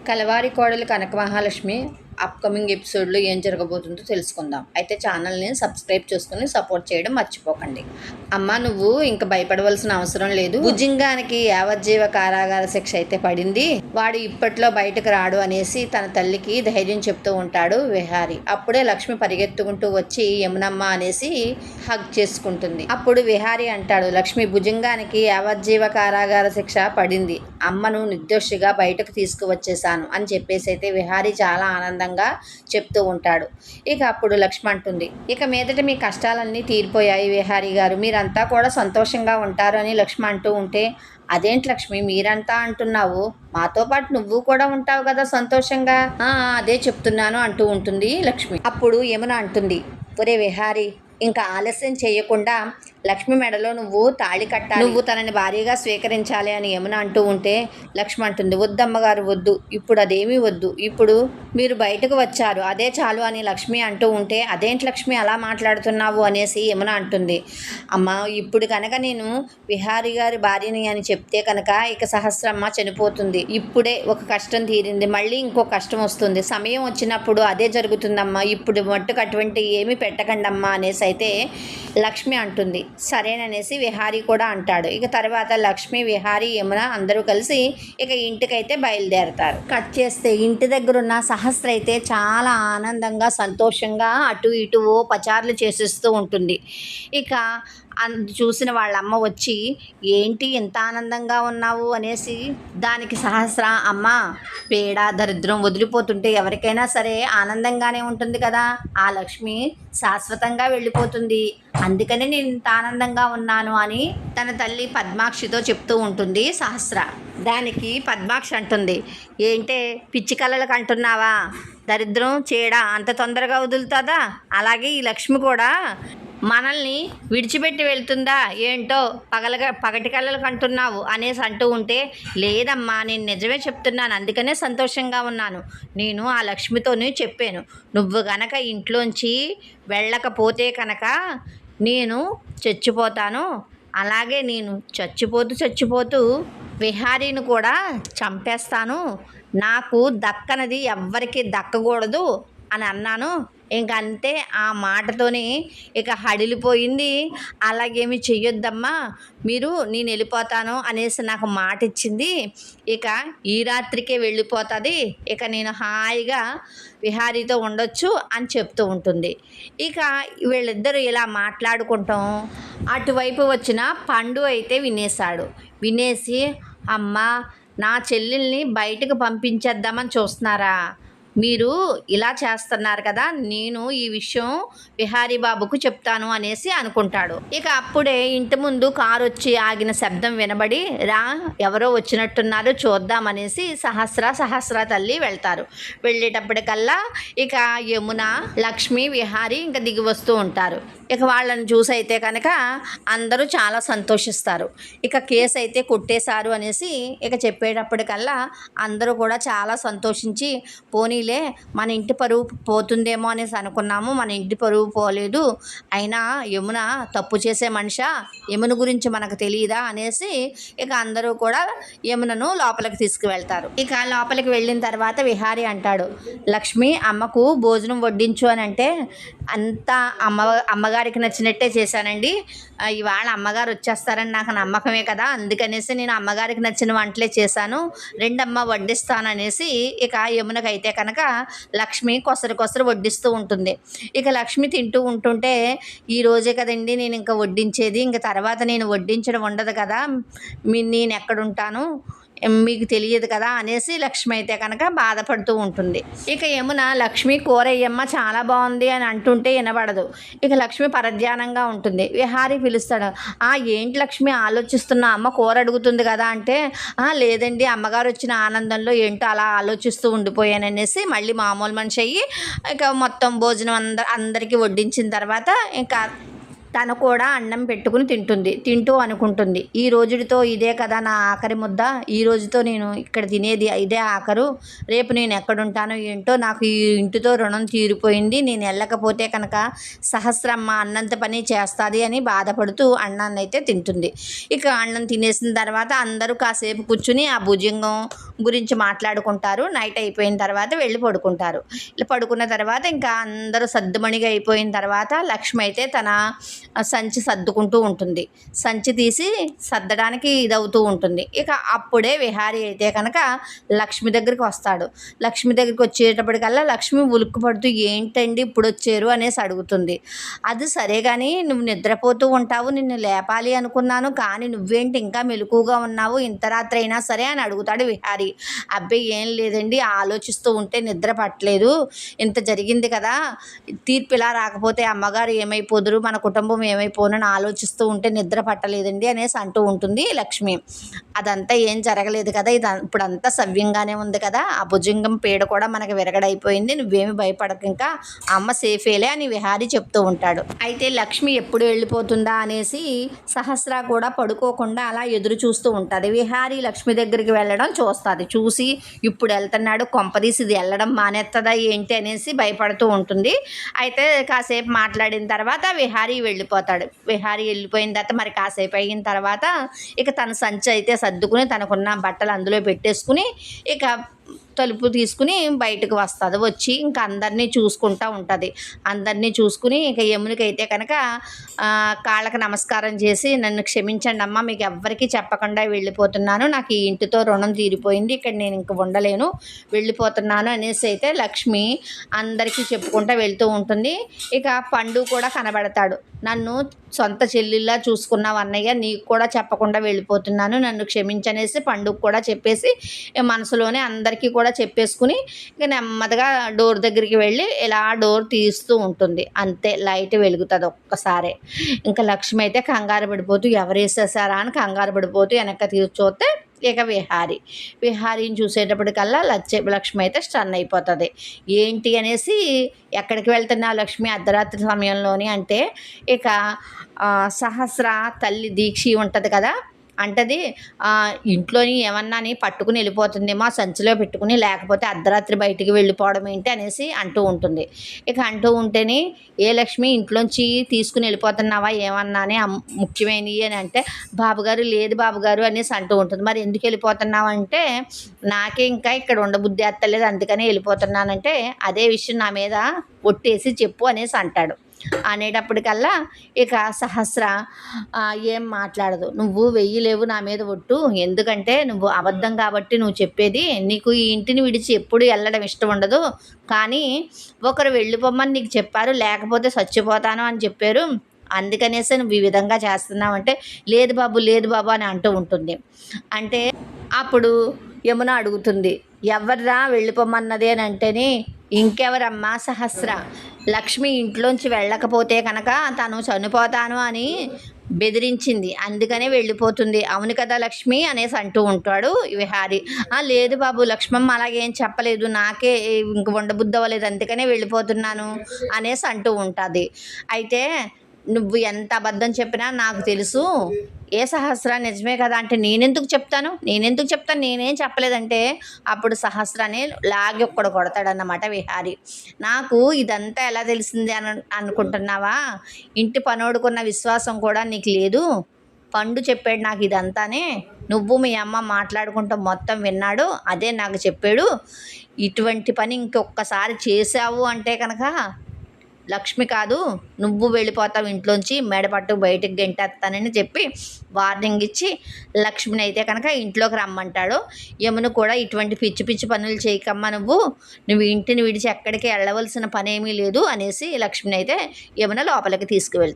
కలవారి కోడలు కనక మహాలక్ష్మి అప్కమింగ్ ఎపిసోడ్లో ఏం జరగబోతుందో తెలుసుకుందాం. అయితే ఛానల్ని సబ్స్క్రైబ్ చేసుకుని సపోర్ట్ చేయడం మర్చిపోకండి. అమ్మ, నువ్వు ఇంకా భయపడవలసిన అవసరం లేదు. భుజింగానికి యావజ్జీవ కారాగార శిక్ష అయితే పడింది. వాడు ఇప్పట్లో బయటకు రాడు అనేసి తన తల్లికి ధైర్యం చెప్తూ ఉంటాడు విహారి. అప్పుడే లక్ష్మి పరిగెత్తుకుంటూ వచ్చి యమునమ్మ అనేసి హగ్ చేసుకుంటుంది. అప్పుడు విహారి అంటాడు, లక్ష్మి, భుజింగానికి యావజ్జీవ కారాగార శిక్ష పడింది. అమ్మను నిర్దోషిగా బయటకు తీసుకువచ్చేసాను అని చెప్పేసి అయితే విహారి చాలా ఆనందంగా చెప్తూ ఉంటాడు. ఇక అప్పుడు లక్ష్మి అంటుంది, ఇక మీదట మీ కష్టాలన్నీ తీరిపోయాయి విహారీ గారు, మీరంతా కూడా సంతోషంగా ఉంటారు అని లక్ష్మి అంటూ ఉంటే, అదేంటి లక్ష్మి మీరంతా అంటున్నావు, మాతో పాటు నువ్వు కూడా ఉంటావు కదా సంతోషంగా. అదే చెప్తున్నాను అంటూ ఉంటుంది లక్ష్మి. అప్పుడు యమున అంటుంది, ఒరే విహారీ, ఇంకా ఆలస్యం చేయకుండా లక్ష్మి మెడలో నువ్వు తాళి కట్టాలి, నువ్వు తనని భార్యగా స్వీకరించాలి అని యమున అంటూ ఉంటే లక్ష్మి అంటుంది, వద్దమ్మగారు వద్దు, ఇప్పుడు అదేమీ వద్దు, ఇప్పుడు మీరు బయటకు వచ్చారు అదే చాలు అని లక్ష్మి అంటూ ఉంటే, అదేంటి లక్ష్మి అలా మాట్లాడుతున్నావు అనేసి యమున అంటుంది. అమ్మ, ఇప్పుడు కనుక నేను విహారీ గారి భార్యని అని చెప్తే కనుక ఇక సహస్రమ్మ చనిపోతుంది. ఇప్పుడే ఒక కష్టం తీరింది, మళ్ళీ ఇంకో కష్టం వస్తుంది, సమయం వచ్చినప్పుడు అదే జరుగుతుందమ్మా, ఇప్పుడు మట్టుకు అటువంటి ఏమీ పెట్టకండి అమ్మా అనేసి అయితే లక్ష్మి అంటుంది. సరేననేసి విహారీ కూడా అంటాడు. ఇక తర్వాత లక్ష్మి, విహారీ, యమున అందరూ కలిసి ఇక ఇంటికైతే బయలుదేరతారు. కట్ చేస్తే ఇంటి దగ్గర ఉన్న సహస్ర అయితే చాలా ఆనందంగా సంతోషంగా అటు ఇటు పచార్లు చేసేస్తూ ఉంటుంది. ఇక చూసిన వాళ్ళ అమ్మ వచ్చి, ఏంటి ఎంత ఆనందంగా ఉన్నావు అనేసి, దానికి సహస్ర, అమ్మ, పేడ దరిద్రం వదిలిపోతుంటే ఎవరికైనా సరే ఆనందంగానే ఉంటుంది కదా, ఆ లక్ష్మి శాశ్వతంగా వెళ్ళిపోతుంది, అందుకని నేను ఇంత ఆనందంగా ఉన్నాను అని తన తల్లి పద్మాక్షితో చెప్తూ ఉంటుంది సహస్ర. దానికి పద్మాక్షి అంటుంది, ఏంటే పిచ్చి కళలకు అంటున్నావా, దరిద్రం చీడ అంత తొందరగా వదులుతుందా, అలాగే ఈ లక్ష్మి కూడా మనల్ని విడిచిపెట్టి వెళ్తుందా ఏంటో పగటి కళ్ళలకు అంటున్నావు అనేసి అంటూ ఉంటే, లేదమ్మా నేను నిజమే చెప్తున్నాను, అందుకనే సంతోషంగా ఉన్నాను, నేను ఆ లక్ష్మితోనే చెప్పాను, నువ్వు గనక ఇంట్లోంచి వెళ్ళకపోతే కనుక నేను చచ్చిపోతాను, అలాగే నేను చచ్చిపోతూ విహారీని కూడా చంపేస్తాను, నాకు దక్కనది ఎవ్వరికి దక్కకూడదు అని అన్నాను. ఇంకంతే, ఆ మాటతోనే ఇక హడిలిపోయింది. అలాగేమి చెయ్యొద్దమ్మా, నేను వెళ్ళిపోతాను అనేసి నాకు మాట ఇచ్చింది, ఇక ఈ రాత్రికే వెళ్ళిపోతుంది, ఇక నేను హాయిగా విహారీతో ఉండొచ్చు అని చెప్తూ ఉంటుంది. ఇక వీళ్ళిద్దరూ ఇలా మాట్లాడుకుంటాం. అటువైపు వచ్చిన పండు అయితే వినేసి, అమ్మ, నా చెల్లెల్ని బయటకు పంపించేద్దామని చూస్తున్నారా, మీరు ఇలా చేస్తున్నారు కదా, నేను ఈ విషయం విహారీ బాబుకు చెప్తాను అనేసి అనుకుంటాడు. ఇక అప్పుడే ఇంటి ముందు కారు వచ్చి ఆగిన శబ్దం వినబడి, రా, ఎవరో వచ్చినట్టున్నారు చూద్దామనేసి సహస్ర తల్లి వెళ్తారు. వెళ్ళేటప్పటికల్లా ఇక యమున, లక్ష్మి, విహారీ ఇంకా దిగి వస్తూ ఉంటారు. ఇక వాళ్ళని చూసైతే కనుక అందరూ చాలా సంతోషిస్తారు. ఇక కేసు అయితే కొట్టేశారు అనేసి ఇక చెప్పేటప్పటికల్లా అందరూ కూడా చాలా సంతోషించి, పోనీలే మన ఇంటి పరువు పోతుందేమో అనేసి అనుకున్నాము, మన ఇంటి పరువు పోలేదు, అయినా యమున తప్పు చేసే మనిషా, యమున గురించి మనకు తెలియదా అనేసి ఇక అందరూ కూడా యమునను లోపలికి తీసుకువెళ్తారు. ఇక లోపలికి వెళ్ళిన తర్వాత విహారీ అంటాడు, లక్ష్మి, అమ్మకు భోజనం వడ్డించు అని అంటే, అంతా అమ్మగారికి నచ్చినట్టే చేశానండి, ఇవాళ అమ్మగారు వచ్చేస్తారని నాకు నమ్మకమే కదా, అందుకనేసి నేను అమ్మగారికి నచ్చిన వంటలే చేశాను, రెండమ్మ వడ్డిస్తాను అనేసి ఇక యమునకైతే కనుక లక్ష్మి కొసరు వడ్డిస్తూ ఉంటుంది. ఇక లక్ష్మి తింటూ ఉంటుంటే, ఈ రోజే కదండి నేను ఇంకా వడ్డించేది, ఇంక తర్వాత నేను వడ్డించడం ఉండదు కదా, నేను ఎక్కడుంటాను మీకు తెలియదు కదా అనేసి లక్ష్మి అయితే కనుక బాధపడుతూ ఉంటుంది. ఇక యమున, లక్ష్మి కూర అయ్యమ్మ చాలా బాగుంది అని అంటుంటే వినబడదు. ఇక లక్ష్మి పరధ్యానంగా ఉంటుంది. విహారీ పిలుస్తాడు, ఏంటి లక్ష్మి ఆలోచిస్తున్నా, అమ్మ కూర అడుగుతుంది కదా అంటే, లేదండి అమ్మగారు వచ్చిన ఆనందంలో ఏంటో అలా ఆలోచిస్తూ ఉండిపోయాను అనేసి మళ్ళీ మామూలు మనిషి అయ్యి ఇక మొత్తం భోజనం అందరికీ వడ్డించిన తర్వాత ఇంకా తను కూడా అన్నం పెట్టుకుని తింటూ అనుకుంటుంది, ఈ రోజుతో ఇదే కదా నా ఆఖరి ముద్ద, ఈ రోజుతో నేను ఇక్కడ తినేది ఇదే ఆఖరు, రేపు నేను ఎక్కడుంటానో ఏంటో, నాకు ఈ ఇంటితో రుణం తీరిపోయింది, నేను వెళ్ళకపోతే కనుక సహస్రమ్మ అన్నంత పని చేస్తుంది అని బాధపడుతూ అన్నాన్ని అయితే తింటుంది. ఇక అన్నం తినేసిన తర్వాత అందరూ కాసేపు కూర్చుని ఆ భుజంగం గురించి మాట్లాడుకుంటారు. నైట్ అయిపోయిన తర్వాత వెళ్ళి పడుకుంటారు. ఇలా పడుకున్న తర్వాత ఇంకా అందరూ సద్దుమణిగా అయిపోయిన తర్వాత లక్ష్మి అయితే తన సంచి సర్దుకుంటూ ఉంటుంది. సంచి తీసి సర్దడానికి ఇదవుతూ ఉంటుంది. ఇక అప్పుడే విహారీ అయితే కనుక లక్ష్మి దగ్గరికి వస్తాడు. లక్ష్మి దగ్గరికి వచ్చేటప్పటికల్లా లక్ష్మి ఉలుక్కు పడుతూ ఏంటండి ఇప్పుడు వచ్చారు అనేసి అడుగుతుంది. అది సరే కానీ నువ్వు నిద్రపోతూ ఉంటావు, నిన్ను లేపాలి అనుకున్నాను, కానీ నువ్వేంటి ఇంకా మెలకుగా ఉన్నావు, ఇంత రాత్రి అయినా సరే అని అడుగుతాడు విహారీ. అబ్బాయి ఏం లేదండి, ఆలోచిస్తూ ఉంటే నిద్ర పట్టలేదు, ఇంత జరిగింది కదా, తీర్పు ఇలా రాకపోతే అమ్మగారు ఏమైపోదురు, మన కుటుంబం ఏమైపోనని ఆలోచిస్తూ ఉంటే నిద్ర పట్టలేదండి అనేసి అంటూ ఉంటుంది లక్ష్మి. అదంతా ఏం జరగలేదు కదా, ఇప్పుడంతా సవ్యంగానే ఉంది కదా, ఆ భుజంగం పీడ కూడా మనకి విరగడైపోయింది, నువ్వేమి భయపడక, ఇంకా అమ్మ సేఫేలే అని విహారీ చెప్తూ ఉంటాడు. అయితే లక్ష్మి ఎప్పుడు వెళ్ళిపోతుందా అనేసి సహస్ర కూడా పడుకోకుండా అలా ఎదురు చూస్తూ ఉంటుంది. విహారీ లక్ష్మి దగ్గరికి వెళ్ళడం చూస్తుంది. చూసి ఇప్పుడు వెళ్తున్నాడు, కొంపదీసి ఇది వెళ్ళడం మానేస్తుందా ఏంటి అనేసి భయపడుతూ ఉంటుంది. అయితే కాసేపు మాట్లాడిన తర్వాత విహారీ వెళ్ళిపోతాడు. విహారీ వెళ్ళిపోయిన తర్వాత మరి కాసేపు అయిన తర్వాత ఇక తన సంచి అయితే సర్దుకుని తనకున్న బట్టలు అందులో పెట్టేసుకుని ఇక తలుపు తీసుకుని బయటకు వస్తుంది. వచ్చి ఇంకా అందరినీ చూసుకుంటూ ఉంటుంది. అందరినీ చూసుకుని ఇక యమునికి అయితే కనుక కాళ్ళకి నమస్కారం చేసి, నన్ను క్షమించండి అమ్మ, మీకు ఎవ్వరికీ చెప్పకుండా వెళ్ళిపోతున్నాను, నాకు ఈ ఇంటితో రుణం తీరిపోయింది, ఇక్కడ నేను ఇంక ఉండలేను, వెళ్ళిపోతున్నాను అనేసి అయితే లక్ష్మి అందరికీ చెప్పుకుంటూ వెళ్తూ ఉంటుంది. ఇక పండు కూడా కనబడతాడు. నన్ను సొంత చెల్లిలా చూసుకున్నావు అన్నయ్య, నీకు కూడా చెప్పకుండా వెళ్ళిపోతున్నాను, నన్ను క్షమించనేసి పండుగ కూడా చెప్పేసి మనసులోనే అందరికీ కూడా చెప్పేసుకుని ఇక నెమ్మదిగా డోర్ దగ్గరికి వెళ్ళి ఇలా డోర్ తీస్తూ ఉంటుంది. అంతే, లైట్ వెలుగుతుంది ఒక్కసారి. ఇంకా లక్ష్మి అయితే కంగారు పడిపోతూ ఎవరు వేసేసారా అని కంగారు పడిపోతూ వెనక్కి చూస్తే ఇక విహారీని చూసేటప్పటికల్లా లక్ష్మి అయితే స్టన్ అయిపోతుంది. ఏంటి అనేసి ఎక్కడికి వెళ్తున్నా లక్ష్మి అర్ధరాత్రి సమయంలోని అంటే ఇక సహస్ర తల్లి దీక్షి ఉంటుంది కదా, అంటది ఇంట్లోని ఏమన్నాని పట్టుకుని వెళ్ళిపోతుందేమో సంచిలో పెట్టుకుని, లేకపోతే అర్ధరాత్రి బయటికి వెళ్ళిపోవడం ఏంటి అనేసి అంటూ ఉంటుంది. ఇక అంటూ ఉంటేనే ఏ లక్ష్మి ఇంట్లోంచి తీసుకుని వెళ్ళిపోతున్నావా ఏమన్నా అని ముఖ్యమైనవి అని అంటే, బాబుగారు లేదు బాబుగారు అనేసి అంటూ ఉంటుంది. మరి ఎందుకు వెళ్ళిపోతున్నావు అంటే, నాకే ఇంకా ఇక్కడ ఉండబుద్ధి ఎత్తలేదు అందుకనే వెళ్ళిపోతున్నానంటే, అదే విషయం నా మీద ఒట్టేసి చెప్పు అనేసి అంటాడు. అనేటప్పటికల్లా ఇక సహస్ర ఏం మాట్లాడదు. నువ్వు వెయ్యలేవు నా మీద ఒట్టు, ఎందుకంటే నువ్వు అబద్ధం కాబట్టి నువ్వు చెప్పేది, నీకు ఈ ఇంటిని విడిచి ఎప్పుడు వెళ్ళడం ఇష్టం ఉండదు, కానీ ఒకరు వెళ్ళిపోమ్మని నీకు చెప్పారు, లేకపోతే చచ్చిపోతాను అని చెప్పారు, అందుకనేసే నువ్వు ఈ విధంగా చేస్తున్నావు అంటే, లేదు బాబు అని అంటూ ఉంటుంది. అంటే అప్పుడు యమున అడుగుతుంది, ఎవర్రా వెళ్ళిపోమన్నది అని అంటేనే, ఇంకెవరమ్మా సహస్ర, లక్ష్మి ఇంట్లోంచి వెళ్ళకపోతే కనుక తను చనిపోతాను అని బెదిరించింది, అందుకనే వెళ్ళిపోతుంది, అవును కదా లక్ష్మి అనేసి అంటూ ఉంటాడు విహారీ. లేదు బాబు, లక్ష్మమ్మ అలాగేం చెప్పలేదు, నాకే ఇంక ఉండబుద్ధి అవ్వలేదు అందుకనే వెళ్ళిపోతున్నాను అనేసి అంటూ ఉంటుంది. అయితే నువ్వు ఎంత అబద్ధం చెప్పినా నాకు తెలుసు, ఏ సహస్ర నిజమే కదా అంటే నేనెందుకు చెప్తాను, నేనేం చెప్పలేదంటే అప్పుడు సహస్రాన్ని లాగి ఒక్కడు కొడతాడన్నమాట విహారీ. నాకు ఇదంతా ఎలా తెలిసింది అని అనుకుంటున్నావా, ఇంటి పనోడుకున్న విశ్వాసం కూడా నీకు లేదు, పండు చెప్పాడు నాకు ఇదంతానే, నువ్వు మీ అమ్మ మాట్లాడుకుంటూ మొత్తం విన్నాడు, అదే నాకు చెప్పాడు, ఇటువంటి పని ఇంకొకసారి చేసావు అంటే కనుక లక్ష్మి కాదు నువ్వు వెళ్ళిపోతావు ఇంట్లోంచి, మెడపట్టు బయటికి గెంటేస్తానని చెప్పి వార్నింగ్ ఇచ్చి లక్ష్మిని అయితే కనుక ఇంట్లోకి రమ్మంటాడు. యమును కూడా ఇటువంటి పిచ్చి పిచ్చి పనులు చేయకమ్మా, నువ్వు ఇంటిని విడిచి ఎక్కడికి వెళ్ళవలసిన పనేమీ లేదు అనేసి లక్ష్మిని అయితే యమున లోపలికి తీసుకువెళ్తుంది.